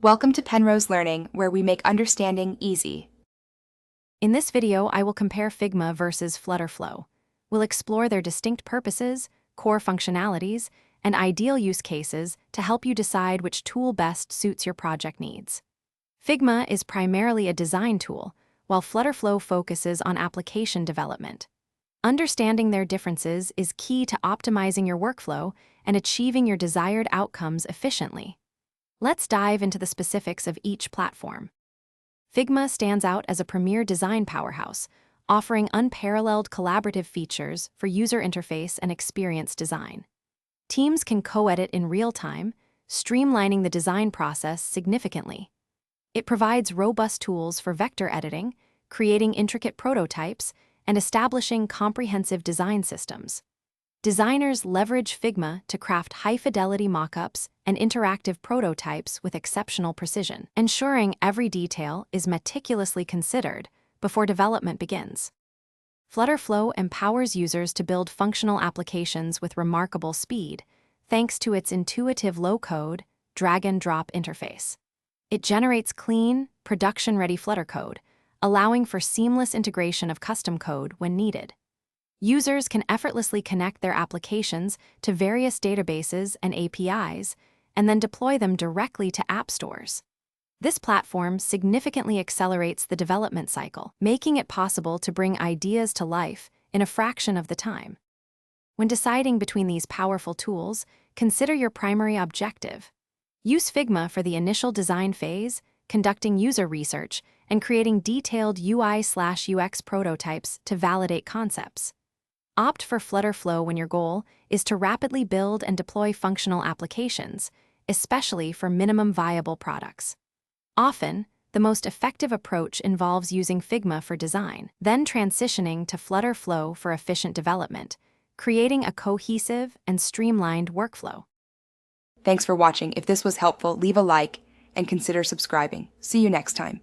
Welcome to Penrose Learning, where we make understanding easy. In this video, I will compare Figma versus Flutterflow. We'll explore their distinct purposes, core functionalities, and ideal use cases to help you decide which tool best suits your project needs. Figma is primarily a design tool, while Flutterflow focuses on application development. Understanding their differences is key to optimizing your workflow and achieving your desired outcomes efficiently. Let's dive into the specifics of each platform. Figma stands out as a premier design powerhouse, offering unparalleled collaborative features for user interface and experience design. Teams can co-edit in real time, streamlining the design process significantly. It provides robust tools for vector editing, creating intricate prototypes, and establishing comprehensive design systems. Designers leverage Figma to craft high-fidelity mockups and interactive prototypes with exceptional precision, ensuring every detail is meticulously considered before development begins. Flutterflow empowers users to build functional applications with remarkable speed, thanks to its intuitive low-code, drag-and-drop interface. It generates clean, production-ready Flutter code, allowing for seamless integration of custom code when needed. Users can effortlessly connect their applications to various databases and APIs, and then deploy them directly to app stores. This platform significantly accelerates the development cycle, making it possible to bring ideas to life in a fraction of the time. When deciding between these powerful tools, consider your primary objective. Use Figma for the initial design phase, conducting user research, and creating detailed UI/UX prototypes to validate concepts. Opt for Flutterflow when your goal is to rapidly build and deploy functional applications, especially for minimum viable products. Often, the most effective approach involves using Figma for design, then transitioning to Flutterflow for efficient development, creating a cohesive and streamlined workflow. Thanks for watching. If this was helpful, leave a like and consider subscribing. See you next time.